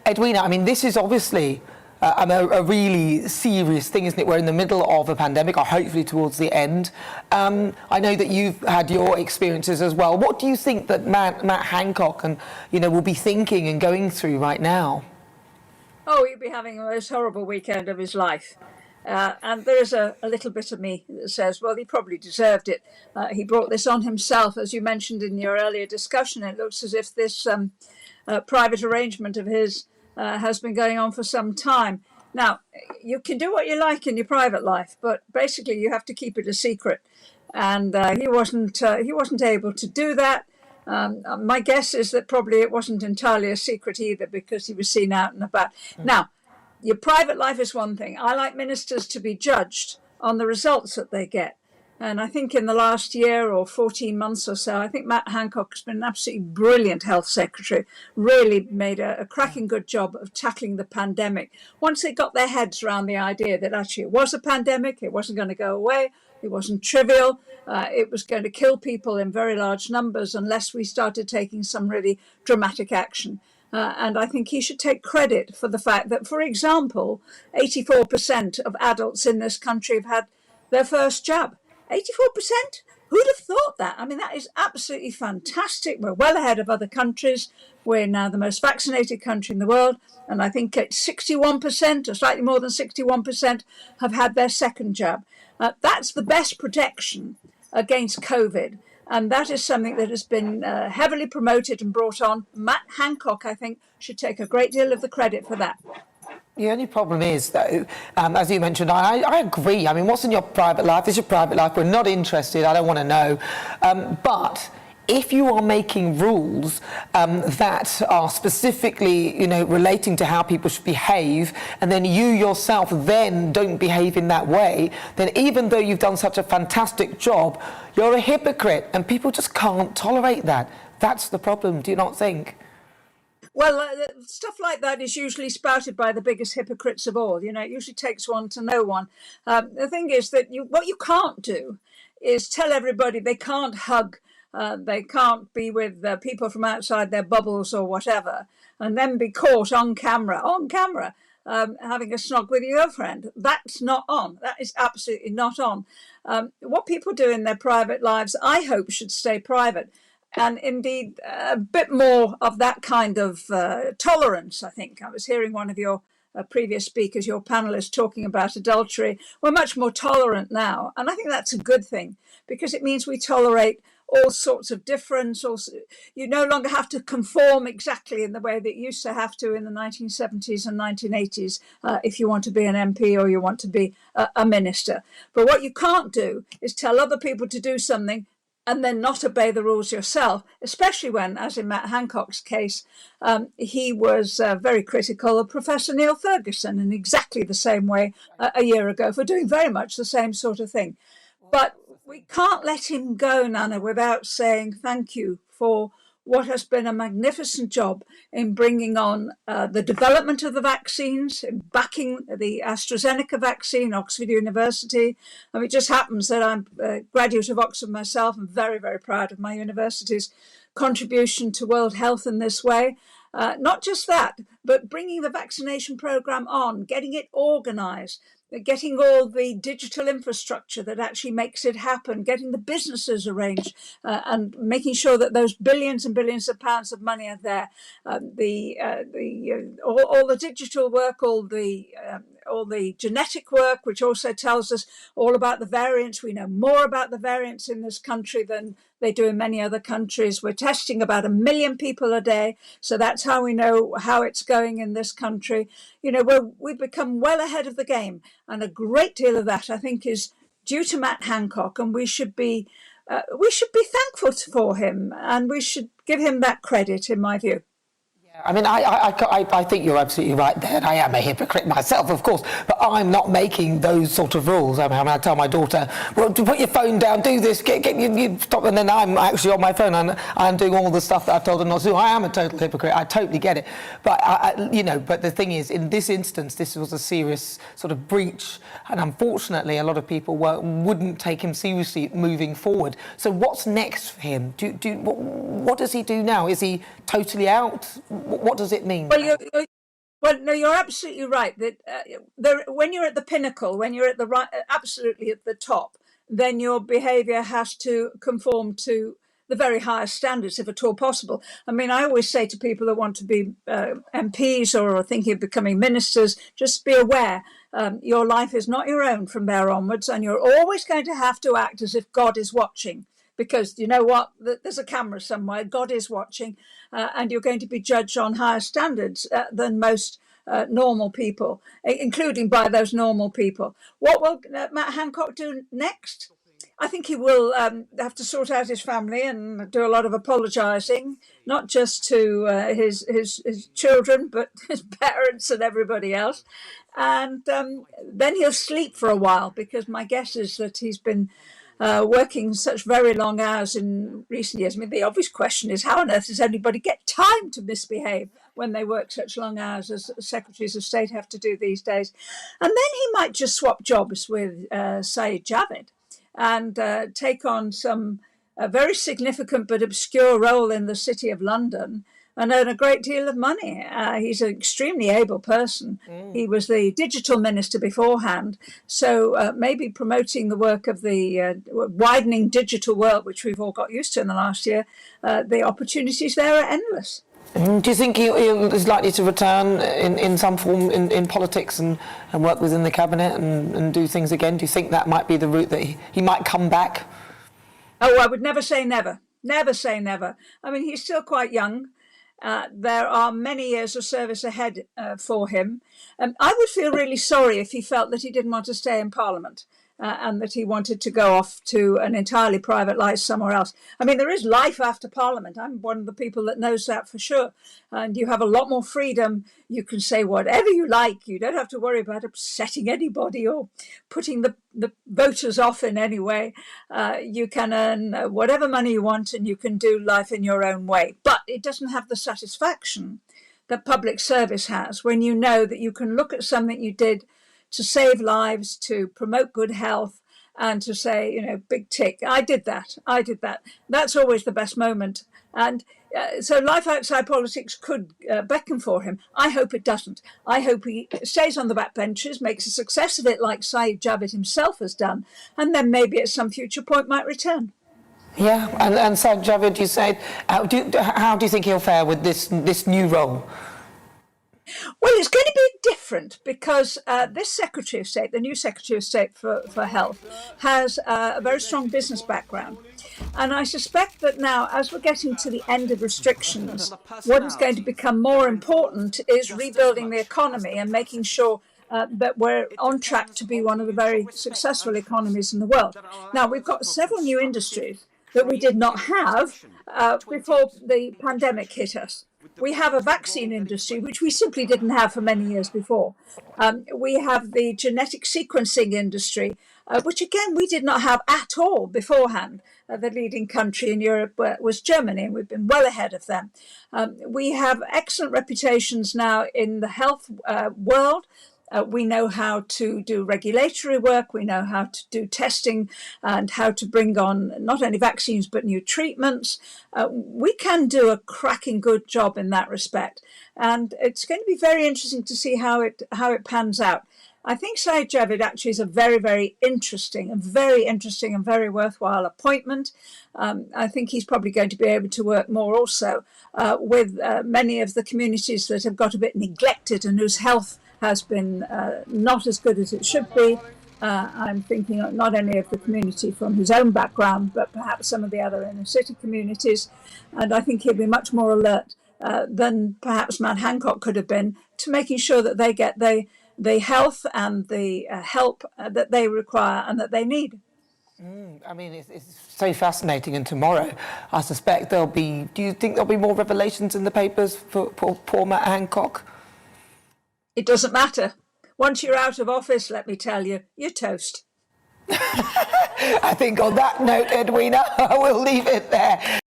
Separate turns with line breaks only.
Edwina, I mean, this is obviously a really serious thing, isn't it? We're in the middle of a pandemic, or hopefully towards the end. I know that you've had your experiences as well. What do you think that Matt Hancock and will be thinking and going through right now?
Oh, he'd be having the most horrible weekend of his life. And there is a little bit of me that says, well, he probably deserved it. He brought this on himself, as you mentioned in your earlier discussion. It looks as if this private arrangement of his has been going on for some time. Now, you can do what you like in your private life, but basically you have to keep it a secret. And he wasn't able to do that. My guess is that probably it wasn't entirely a secret either, because he was seen out and about. Now, your private life is one thing. I like ministers to be judged on the results that they get. And I think in the last year or 14 months or so, I think Matt Hancock has been an absolutely brilliant health secretary, really made a cracking good job of tackling the pandemic. Once they got their heads around the idea that actually it was a pandemic, it wasn't going to go away, it wasn't trivial, it was going to kill people in very large numbers unless we started taking some really dramatic action. And I think he should take credit for the fact that, for example, 84% of adults in this country have had their first jab. 84%? Who'd have thought that? I mean, that is absolutely fantastic. We're well ahead of other countries. We're now the most vaccinated country in the world. And I think it's 61%, or slightly more than 61%, have had their second jab. That's the best protection against COVID. And that is something that has been heavily promoted and brought on. Matt Hancock, I think, should take a great deal of the credit for that.
The only problem is, though, as you mentioned, I agree. I mean, what's in your private life is your private life. We're not interested. I don't want to know. But if you are making rules that are specifically, relating to how people should behave, and then you yourself then don't behave in that way, then even though you've done such a fantastic job, you're a hypocrite, and people just can't tolerate that. That's the problem, do you not think?
Well, stuff like that is usually spouted by the biggest hypocrites of all. It usually takes one to know one. The thing is that what you can't do is tell everybody they can't hug, they can't be with people from outside their bubbles or whatever, and then be caught on camera, having a snog with your girlfriend. That's not on. That is absolutely not on. What people do in their private lives, I hope, should stay private. And indeed, a bit more of that kind of tolerance, I think. I was hearing one of your previous speakers, your panelists, talking about adultery. We're much more tolerant now. And I think that's a good thing, because it means we tolerate all sorts of difference. Also, you no longer have to conform exactly in the way that you used to have to in the 1970s and 1980s if you want to be an MP or you want to be a minister. But what you can't do is tell other people to do something and then not obey the rules yourself, especially when, as in Matt Hancock's case, he was very critical of Professor Neil Ferguson in exactly the same way a year ago for doing very much the same sort of thing. But we can't let him go, Nana, without saying thank you for what has been a magnificent job in bringing on the development of the vaccines, in backing the AstraZeneca vaccine, Oxford University. And it just happens that I'm a graduate of Oxford myself. I'm very, very proud of my university's contribution to world health in this way. Not just that, but bringing the vaccination program on, getting it organized, getting all the digital infrastructure that actually makes it happen, getting the businesses arranged, and making sure that those billions and billions of pounds of money are there. All the digital work, all the genetic work, which also tells us all about the variants. We know more about the variants in this country than they do in many other countries. We're testing about 1 million people a day. So that's how we know how it's going in this country. We've become well ahead of the game. And a great deal of that, I think, is due to Matt Hancock. And we should be thankful for him. And we should give him that credit, in my view.
I mean, I think you're absolutely right there. I am a hypocrite myself, of course, but I'm not making those sort of rules. I mean, I tell my daughter, well, put your phone down, do this, get you stop, and then I'm actually on my phone and I'm doing all the stuff that I've told her not to do. I am a total hypocrite. I totally get it. But, but the thing is, in this instance, this was a serious sort of breach, and unfortunately, a lot of people wouldn't take him seriously moving forward. So what's next for him? What does he do now? Is he totally out? What does it mean?
Well, Well, no, you're absolutely right that when you're at the pinnacle, when you're at the right, absolutely at the top, then your behaviour has to conform to the very highest standards, if at all possible. I mean, I always say to people that want to be MPs or are thinking of becoming ministers, just be aware your life is not your own from there onwards, and you're always going to have to act as if God is watching. Because you know what, there's a camera somewhere, God is watching, and you're going to be judged on higher standards than most normal people, including by those normal people. What will Matt Hancock do next? I think he will have to sort out his family and do a lot of apologising, not just to his children, but his parents and everybody else. And then he'll sleep for a while, because my guess is that he's been working such very long hours in recent years. I mean, the obvious question is, how on earth does anybody get time to misbehave when they work such long hours as secretaries of state have to do these days? And then he might just swap jobs with Saeed Javid and take on some very significant but obscure role in the City of London and earn a great deal of money. He's an extremely able person. He was the digital minister beforehand, so maybe promoting the work of the widening digital world, which we've all got used to in the last year, the opportunities there are endless.
Do you think he is likely to return in some form in politics and work within the cabinet and do things again? Do you think that might be the route that he might come back?
Oh, I would never say never. Never say never. I mean, he's still quite young. There are many years of service ahead for him. I would feel really sorry if he felt that he didn't want to stay in Parliament and that he wanted to go off to an entirely private life somewhere else. I mean, there is life after Parliament. I'm one of the people that knows that for sure. And you have a lot more freedom. You can say whatever you like. You don't have to worry about upsetting anybody or putting the voters off in any way. You can earn whatever money you want, and you can do life in your own way. But it doesn't have the satisfaction that public service has, when you know that you can look at something you did to save lives, to promote good health, and to say, you know, big tick, I did that. That's always the best moment. And so life outside politics could beckon for him. I hope it doesn't. I hope he stays on the backbenches, makes a success of it like Saeed Javid himself has done, and then maybe at some future point might return.
Yeah, and Saeed Javid, you said, how do you think he'll fare with this new role?
Well, it's going to be different because this Secretary of State, the new Secretary of State for Health, has a very strong business background. And I suspect that now, as we're getting to the end of restrictions, what is going to become more important is rebuilding the economy and making sure that we're on track to be one of the very successful economies in the world. Now, we've got several new industries that we did not have before the pandemic hit us. We have a vaccine industry, which we simply didn't have for many years before. We have the genetic sequencing industry, which again, we did not have at all beforehand. The leading country in Europe was Germany, and we've been well ahead of them. We have excellent reputations now in the health world. We know how to do regulatory work. We know how to do testing and how to bring on not only vaccines, but new treatments. We can do a cracking good job in that respect. And it's going to be very interesting to see how it pans out. I think Saeed Javid actually is a very, very interesting and very worthwhile appointment. I think he's probably going to be able to work more also with many of the communities that have got a bit neglected and whose health has been not as good as it should be. I'm thinking not only of the community from his own background, but perhaps some of the other inner city communities. And I think he'll be much more alert than perhaps Matt Hancock could have been to making sure that they get the health and the help that they require and that they need.
I mean, it's so fascinating. And tomorrow, I suspect do you think there'll be more revelations in the papers for poor Matt Hancock?
It doesn't matter. Once you're out of office, let me tell you, you're toast.
I think on that note, Edwina, I will leave it there.